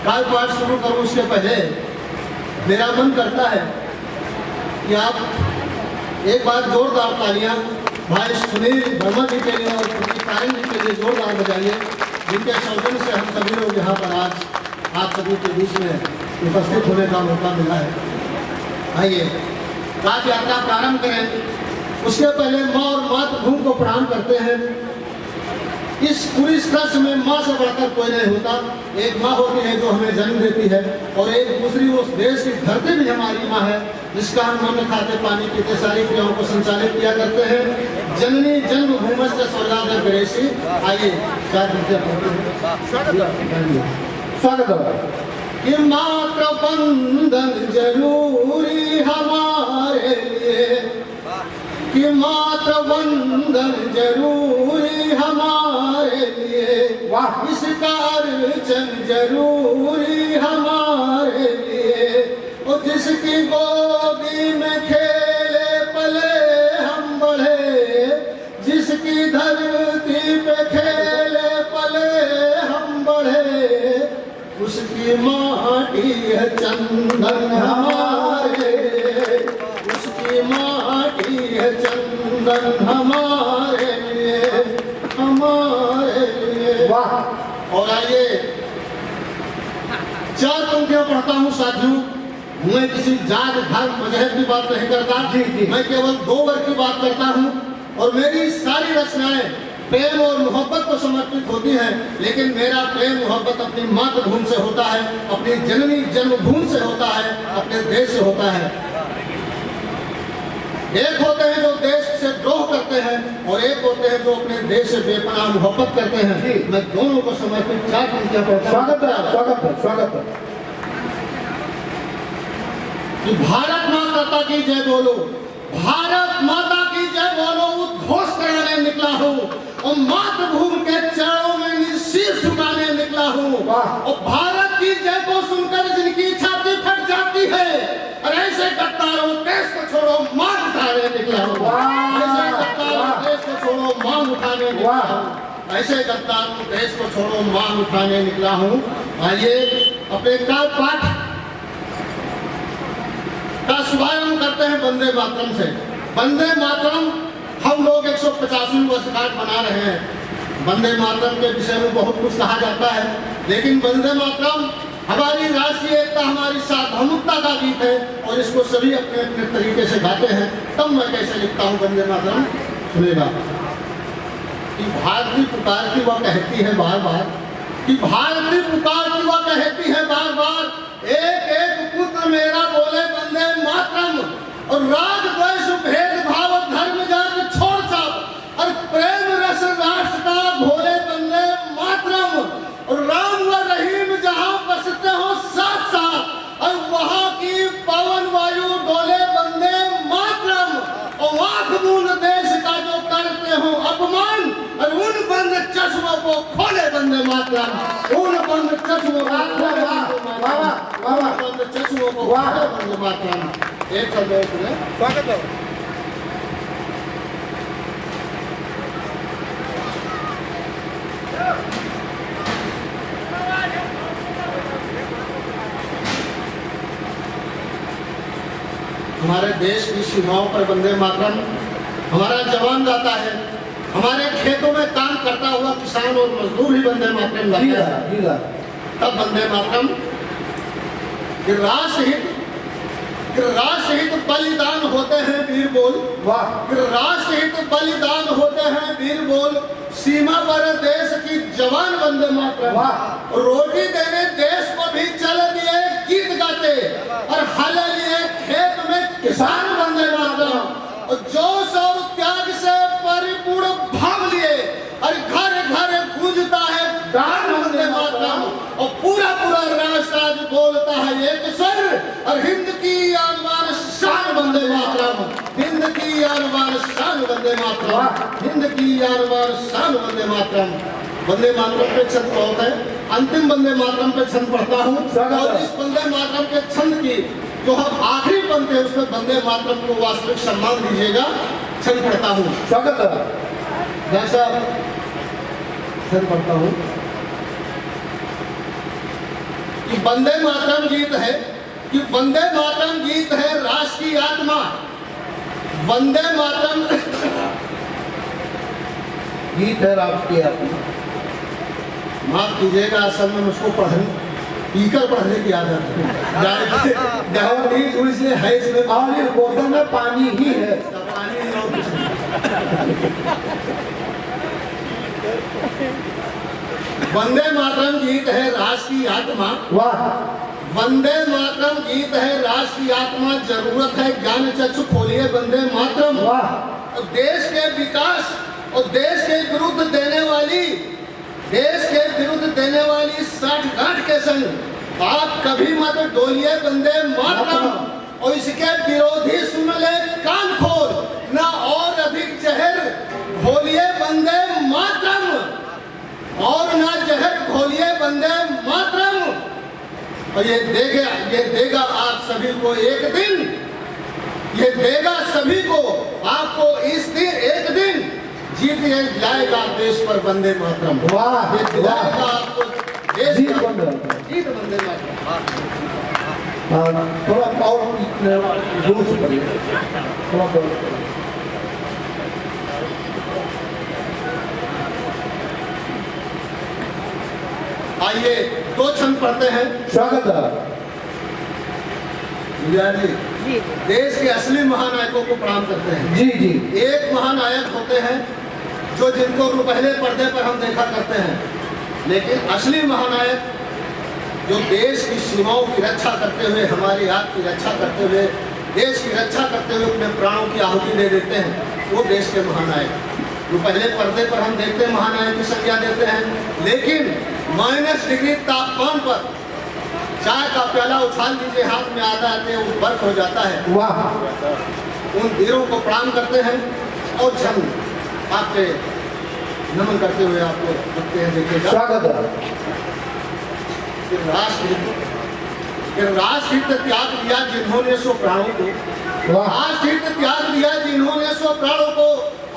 काल पाठ शुरू करूं उसके पहले मेरा मन करता है कि आप एक बार जोरदार तालियां भाई सुनील वर्मा जी के लिए और प्रदीप तारण जी के लिए जोरदार बजाइए, जिनके सौजन्य से हम सभी लोग यहाँ पर आज आप सभी के बीच में उपस्थित होने का मौका मिला है। आइए राज यात्रा प्रारंभ करें। उसके पहले माँ और मातृभूमि को प्रणाम करते हैं। इस पूरी सृष्टि में माँ से बढ़कर कोई नहीं होता। एक माँ होती है जो हमें जन्म देती है, और एक दूसरी उस देश की धरती भी हमारी माँ है, जिसका हम अन्न खाते पानी पीते सारी क्रियाओं को संचालित किया करते हैं। जननी जन्मभूमि से स्वर्गादय गणेशी। आइए स्वागत है कि मातृ बंधन जरूरी हमारे लिए, कि मातृ बंधन जरूरी हमारे लिए, इसका अर्चन जरूरी हमारे लिए। और जिसकी गोदी में खेले पले हम बढ़े, जिसकी धरती पे खेले पले हम बढ़े, उसकी माटी है चंदन हमारे, उसकी माटी है चंदन हमारे लिए, हमारे लिए। वाह। और आइए चार पंक्तियां पढ़ता हूँ साथियों। मैं किसी जात धर्म मजहब की बात नहीं करता, मैं केवल दो वर्ग की बात करता हूँ, और मेरी सारी रचनाएं प्रेम और मोहब्बत को समर्पित होती हैं। लेकिन मेरा प्रेम मोहब्बत अपनी मातृभूमि से होता है, अपनी जननी जन्मभूमि से होता है, अपने देश से होता है। एक होते हैं जो देश से द्रोह करते हैं, और एक होते हैं जो अपने देश से बेपनाह मोहब्बत करते हैं। मैं दोनों को समर्पित चार पंक्तियां पढ़ता हूं। स्वागत है, स्वागत है, स्वागत है। कि भारत माता की जय बोलो, भारत माता की जय बोलो उद्घोष कराने निकला हूँ, और मातृभूमि के चरणों में शीश झुकाने निकला हूँ। और भारत की जय को सुनकर जिनकी छाती फट जाती है, और ऐसे गद्दारों देश को छोड़ो मांग उठाने निकला हूँ, ऐसे गद्दारों देश को छोड़ो मांग उठाने निकला हूँ, ऐसे गद्दारों देश को छोड़ो मांग उठाने निकला हूँ। आइए अपने काल पाठ का शुभारंभ करते हैं वंदे मातरम से। वंदे मातरम हम लोग 150वीं वर्षगांठ मना रहे हैं। वंदे मातरम के विषय में बहुत कुछ कहा जाता है, लेकिन वंदे मातरम हमारी राष्ट्रीय एकता, हमारी सार्वभौमिकता का गीत है, और इसको सभी अपने अपने तरीके से गाते हैं। तब मैं कैसे लिखता हूँ वंदे मातरम, सुनेगा। कि भारती पुकारती वह कहती है बार बार, कि भारती पुकारती वह कहती है बार बार, एक एक पुत्र मेरा बोले वंदे मातरम। और राग द्वेष भेदभाव धर्म जात छोड़ सब, और प्रेम रस राष्ट्र का भोले वंदे मातरम। और राम व रहीम जहाँ बसते हो साथ साथ, और वहाँ की पवन वायु डोले वंदे मातरम। और आँख मूंद देश का जो करते हो अपमान, और उन बंद चश्मों को खोले वंदे मातरम, उन बंद चश्मों को चश्मों को वंदे मातरम। एक स्वागत है। हमारे देश की सीमाओं पर वंदे मातरम हमारा जवान गाता है, हमारे खेतों में काम करता हुआ किसान और मजदूर ही वंदे मातरम गाता है। तब वंदे मातरम कि राष्ट्र हित बलिदान होते हैं वीर बोल, राष्ट्र हित बलिदान होते हैं वीर बोल, सीमा पर देश की जवान वंदे मातरम। रोटी देने देश को भी चल दिए गीत गाते, और हल लिए खेत में किसान वंदे मातरम। और जोश और त्याग से परिपूर्ण भाव लिए, और घर घर गूंजता है गान वंदे मातरम। और पूरा पूरा राष्ट्र आज बोलता है एक स्वर, और हिंद की आन शान वंदे मातरम, हिंद की आन शान वंदे मातरम, हिंद की आन शान वंदे मातरम। वंदे मातरम पे छंद बहुत है, अंतिम वंदे मातरम पे छंद पढ़ता हूँ, और इस वंदे मातरम के छंद की जो हम आखिरी पंक्ति है उसमें वंदे मातरम को वास्तविक सम्मान दीजिएगा। छंद पढ़ता हूँ, स्वागत है। जैसा छंद पढ़ता हूँ कि वंदे मातरम गीत है, कि वंदे मातरम गीत है राष्ट्र की आत्मा। वंदे मातरम गीत है राष्ट्र की आत्मा। माफ कीजिएगा, असल में मुझको पीकर पढ़ने की आदत है। इसलिए है इसमें पानी, बोतल में पानी ही है। पानी और कुछ नहीं। वंदे मातरम गीत है राष्ट्र की आत्मा। वाह। वंदे मातरम गीत है राष्ट्र की आत्मा। जरूरत है ज्ञान चक्षु खोलिए वंदे मातरम। वाह। और देश के विकास और देश के विरुद्ध देने वाली साठगांठ के संग आप कभी मत डोलिए वंदे मातरम। और इसके विरोधी सुन ले कान खोल, ना और अधिक जहर घोलिए वंदे मातरम, और ना जहर घोलिए वंदे मातरम। और ये देगा आप सभी को एक दिन, ये देगा सभी को आपको इस दिन एक दिन जीत जाएगा देश पर वंदे मातरम। वाह, ये दिलाएगा आपको देश जीत का वंदे मातरम। थोड़ा और दूर से पढ़िए, थोड़ा और। आइए 2 छंद पढ़ते हैं। स्वागत है जी। देश के असली महानायकों को प्रणाम करते हैं। जी जी। एक महानायक होते हैं जो जिनको पहले पर्दे पर हम देखा करते हैं, लेकिन असली महानायक जो देश की सीमाओं की रक्षा करते हुए, हमारी आग की रक्षा करते हुए, देश की रक्षा करते हुए अपने प्राणों की आहुति दे देते हैं, वो देश के महानायक। जो पहले पर्दे पर हम देखते हैं महानायक की संज्ञा देते हैं, लेकिन -डिग्री तापमान पर चाय का प्याला उछाल दीजिए, हाथ में आता आते वो बर्फ हो जाता है। वाह। उन वीरों को प्रणाम करते हैं और जब आपके नमन करते हुए आपको रखते हैं। देखिएगा, स्वागत है। राष्ट्रहित त्याग दिया जिन्होंने सो प्राणों को, राष्ट्रहित त्याग दिया जिन्होंने सो प्राणों को,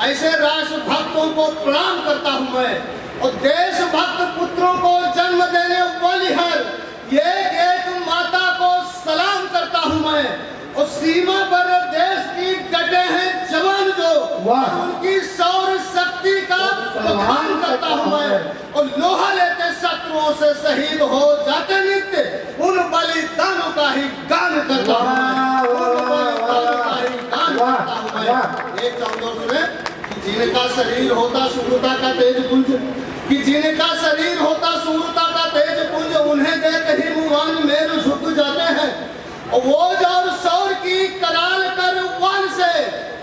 ऐसे राष्ट्र भक्तों को प्रणाम करता हूं मैं। और देशभक्त पुत्रों को जन्म देने वाली हर एक माता को सलाम करता हूं मैं। और सीमा पर देश की डटे हैं जवान जो, उनकी सौर शक्ति का बखान करता हूं मैं। और लोहा लेते शत्रुओं से शहीद हो जाते नित्य, उन बलिदानों का ही गान करता हूं मैं। एक चौदह में जिनका शरीर होता शूरता का तेज पुंज, कि जिनका शरीर होता शूरता का तेज पुंज, उन्हें देख ही मुहान मेरे झुक जाते हैं। और वो जो सौर की कराल कर वाल से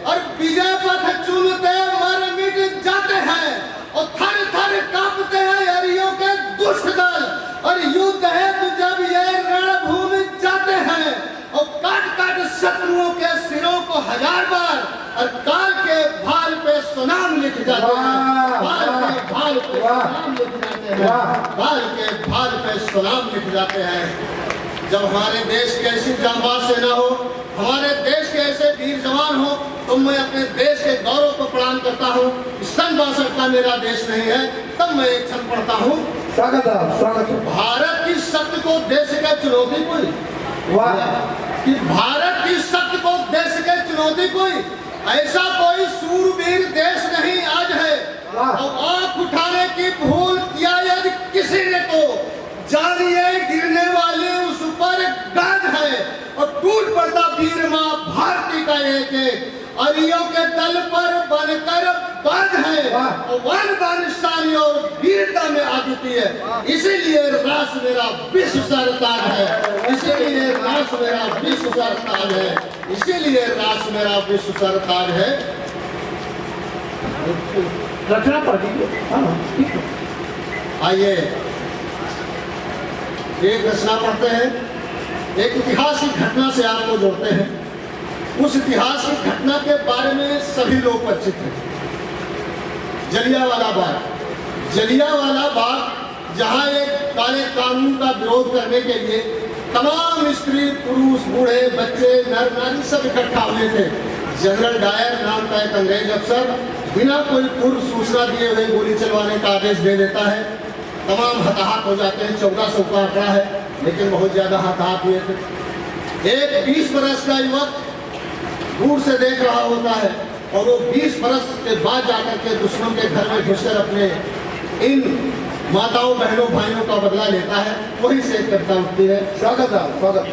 और विजय पथ चुनते मर मिट जाते हैं। और थर थर कांपते हैं हरियों के दुष्ट दल, और युद्ध है जब ये रणभूमि जाते हैं। और काट काट शत्रुओं के सिरों को 1000 बार, और काल के भाल पे सुनाम लिख जाते हैं। भाल के भाल पे सुनाम लिख जाते हैं। भाल के भाल पे सुनाम लिख जाते हैं। जब हमारे देश की ऐसी जांबाज सेना हो, हमारे देश के ऐसे वीर जवान हो, तो मैं अपने देश के गौरव को प्रणाम करता हूँ। सन 62 का मेरा देश नहीं है, तब मैं एक छंद पढ़ता हूँ। स्वागत है, स्वागत है। भारत की शक्ति को देश के चुनौती कोई, कि भारत की शक्ति को देश के चुनौती कोई, ऐसा कोई सूरवीर देश नहीं आज है। और आंख उठाने की भूल किया यदि किसी ने तो जानिए गिरने वाले उस पर गान है। और टूट पड़ता वीर मां भारती का एक अरियों के दल पर बनकर बांध है। और वन बानिस्तानी और वीरता में आदित्य है। इसीलिए राष्ट्र मेरा विश्व सरताज है, इसीलिए राष्ट्र मेरा विश्व सरताज है, इसीलिए राष्ट्र मेरा विश्व सरताज है। रचना पढ़ दीजिए। आइए एक रचना पढ़ते हैं, एक ऐतिहासिक घटना से आपको जोड़ते हैं। उस ऐतिहासिक घटना के बारे में सभी लोग परिचित हैं। जलियांवाला बाग। जलियांवाला बाग जहां एक काले कानून का विरोध करने के लिए तमाम स्त्री पुरुष बूढ़े बच्चे नर नारी सब इकट्ठा हुए थे। जनरल डायर नाम का एक अंग्रेज अफसर बिना कोई पूर्व सूचना दिए हुए गोली चलवाने का आदेश दे देता है। तमाम हताहत हो जाते हैं। 1400 का आंकड़ा है, लेकिन बहुत ज़्यादा हताहत हुए थे। एक 20 बरस का युवक दूर से देख रहा होता है और वो 20 बरस के बाद जाकर के दुश्मन के घर में घुसकर अपने इन माताओं बहनों भाइयों का बदला लेता है। वहीं से एक कविता उठती है। स्वागत है, स्वागत।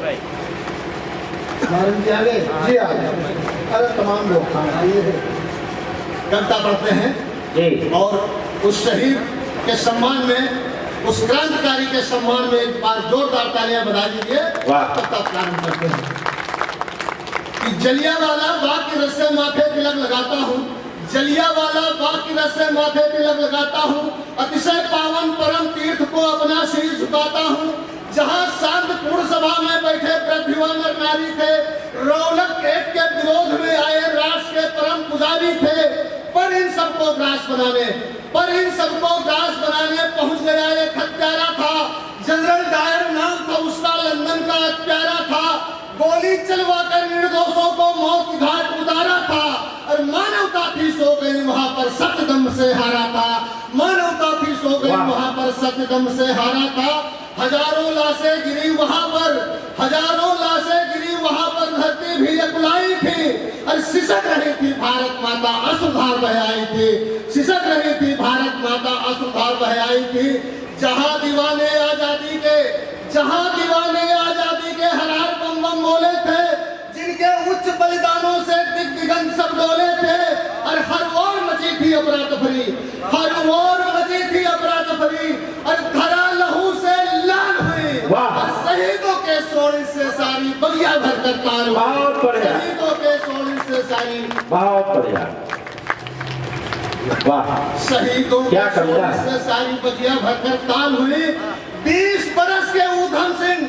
नारायण जी आ गए? जी आ गए। अरे तमाम लोग खाना आइए। कविता पढ़ते हैं जी। और उस शहीद के सम्मान में, उस क्रांतिकारी के सम्मान में एक बार जोरदार तालियां बजा दीजिए। वाह। कविता प्रारंभ करते हैं कि जलियांवाला बाग की रस्से माथे तिलक लगाता हूँ, जलियांवाला बाग की रस्से माथे तिलक लगाता हूँ, अतिशय पावन परम तीर्थ को अपना सिर झुकाता हूँ। जहाँ शांतपूर्ण सभा में बैठे प्रतिभा नर नारी थे, रौनक गेट के विरोध में आए राष्ट्र के परम पुजारी थे, पर इन सबको ग्रास बनाने पहुंच गया एक हत्यारा था। जनरल डायर नाम था उसका, लंदन का हत्यारा था। गोली चलवाकर निर्दोषों को मौत की घाट उतारा था और मानवता थी सो गई वहां पर सत्यदम से हारा था। मानवता थी सो गई वहां पर सत्यदम से हारा था। हजारों लाशें गिरी वहां पर, हजारों लाशें गिरी वहां पर, धरती भी अकुलाई थी और सिसक रही थी भारत माता अश्रुधार बह आई थी, सिसक रही थी भारत माता अश्रुधार बह आई थी। जहां दीवाने आजादी के हरार बम बम बोले थे, जिनके उच्च बलिदानों से दिग्गंत सब डोले थे, और हर ओर मची थी अफरा तफरी, हर ओर मची थी अफरा तफरी, और धरा लहू से लाल हुई, और शहीदों के सोने से सारी बगिया भरकर ताल हुई, शहीदों के सोने से सारी, बहुत बढ़िया, वाह। शहीदों के सोने से सारी बगिया भरकर ताल हुई। 20 बरस के ऊधम सिंह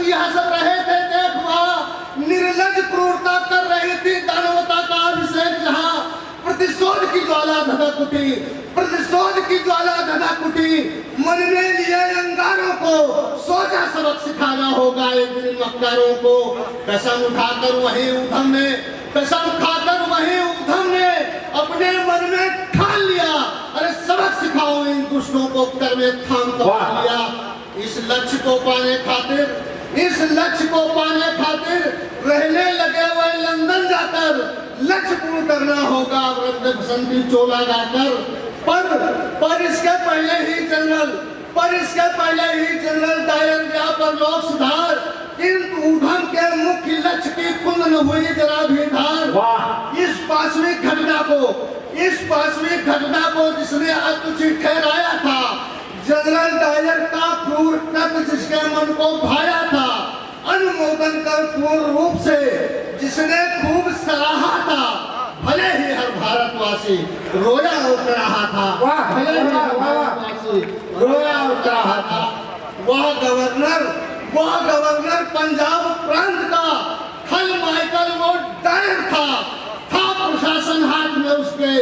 यहाँ सब रहे थे। देख वहाँ निर्लज क्रूरता कर रही थी दानवता का अभिषेक, जहाँ प्रतिशोध की ज्वाला धधक उठी, मन में लिए अंगारों को सोचा सबक सिखाना होगा एक दिन मक्कारों को। कसम खाकर वही ऊधम ने अपने मन में ठान लिया, अरे सबक सिखाओ इन दुष्टों को, कर में थाम लिया। इस लक्ष्य को पाने खातिर रहने लगे वह लंदन जाकर, लक्ष्य पूर्ण करना होगा वृद्ध बसंती चोला गाकर। पर इसके पहले ही जनरल डायर गया पर लोक सुधार, किंतु ऊधम के मुख्य लक्ष्य की कुंद न हुई जरा भी धार। इस पाशविक घटना को जिसने अत्युचित ठहराया था, जनरल डायर का क्रूर कृत्य जिसके मन को भाया था, अनुमोदन कर पूर्ण रूप से जिसने खूब सराहा था, भले ही हर भारतवासी रोया और कराहा था, भले ही हर भारतवासी रोया और कराहा था। वह गवर्नर पंजाब प्रांत का खल माइकल वो डायर था प्रशासन हाथ में उसके,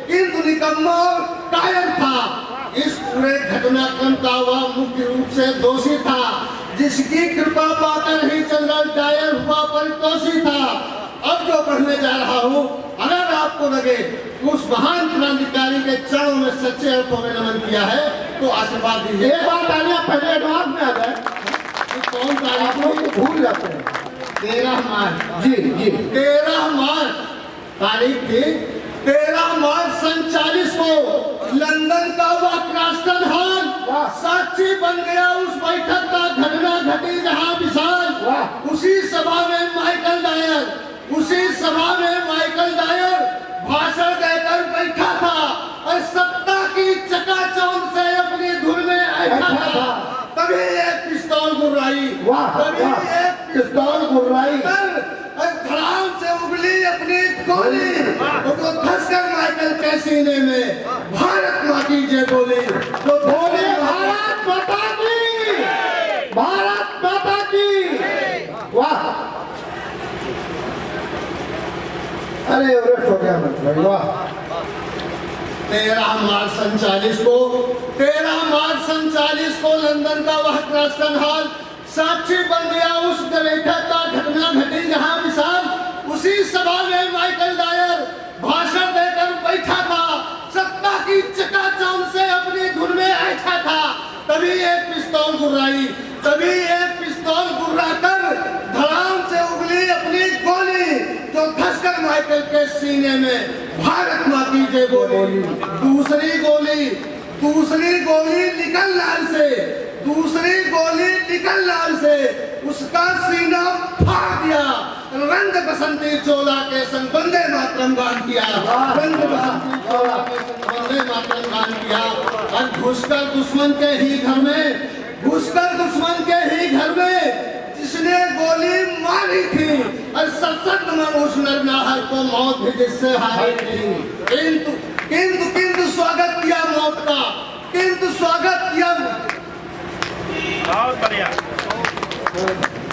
किंतु निकम्मा और कायर था। इस पूरे घटनाक्रम का वह मुख्य रूप से दोषी था, जिसकी कृपा पाकर ही जनरल डायर हुआ परितोषी था। अब जो पढ़ने जा रहा हूँ, अगर आपको लगे उस महान क्रांतिकारी के चरणों में सच्चे अर्थों में नमन किया है तो आशीर्वाद दीजिए। एक बार तालियां पहले एडवांस में आ जाए। कौन तारीख को भूल जाते हैं? 13 मार्च। जी 13 मार्च तारीख थी। 13 मार्च सन 40 को लंदन का वह क्रास्टन हॉल साक्षी बन गया उस बैठक का घटना घटी जहां विशाल। उसी सभा में माइकल डायर भाषण देकर बैठा था और सत्ता की चकाचौंध से अपनी धुन में ऐठा था। तभी एक पिस्तौल गुर्राई धड़ाम से उगली अपनी गोली, तो धंसकर माइकल के सीने में भारत माँ की जय बोली। तो बोले भारत माता की। वाह, अरे हो गया मतलब। वाह। 13 मार्च सन 40 को लंदन का वह क्रास्टन हॉल साक्षी बन गया उस बैठक का घटना घटी जहां विशाल। उसी सभा में माइकल डायर भाषण देकर बैठा था। सत्ता की चकाचौंध से अपनी धुन में ऐठा था। तभी एक पिस्तौल गुर्राई, तभी एक पिस्तौल गुर्रा कर धड़ाम से उगली अपनी गोली, जो धसकर माइकल के सीने में भारत माँ की जय बोली। दूसरी गोली निकल लाल से, दूसरी गोली निकल लाल से उसका सीना फाड़ दिया। रंग बसंती चोला के संग वंदे मातरम गान किया, रंग बसंती चोला के संग वंदे मातरम गान किया। और घुसकर दुश्मन के ही घर में, घुसकर दुश्मन के ही घर में जिसने गोली मारी थी, और सशक्त नमन उस नरनाहर को मौत भी जिससे हारी थी। किंतु स्वागत किया मौत का, किंतु स्वागत किया। बहुत बढ़िया,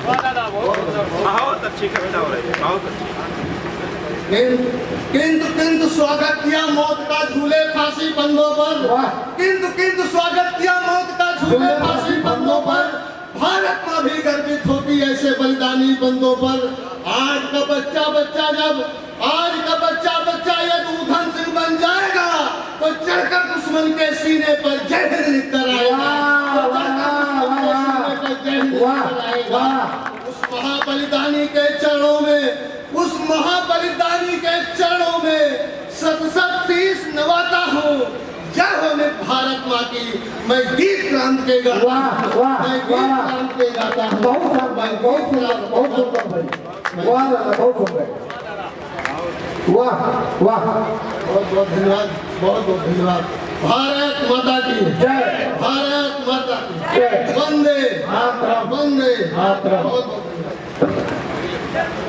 बहुत अच्छी कविता हो रही है, बहुत अच्छी। किंतु स्वागत किया मौत का झूले फांसी बंदों पर, किंतु स्वागत किया मौत का झूले फांसी बंदों पर। भारत माँ भी गर्वित होती ऐसे बलिदानी बंदों पर। आज का बच्चा यदि उधम सिंह बन जाएगा तो चढ़कर दुश्मन के सीने पर जय हिंद लिख कर आएगा। उस महाबलिदानी के चरणों में, उस महाबलिदानी के चरणों में सत शीश नवाता हूँ। जय हो मैं भारत माँ की, मैं गीत क्रांत के गाता हूँ, मैं गीत क्रांत के गाता हूँ। बहुत सुंदर भाई, बहुत सुंदर, बहुत सुंदर भाई, वाह बहुत सुंदर, वाह वाह, बहुत बहुत धन्यवाद, बहुत बहुत धन्यवाद। भारत माता की जय, भारत माता की जय, वंदे मातरम, वंदे मातरम। बहुत बहुत धन्यवाद।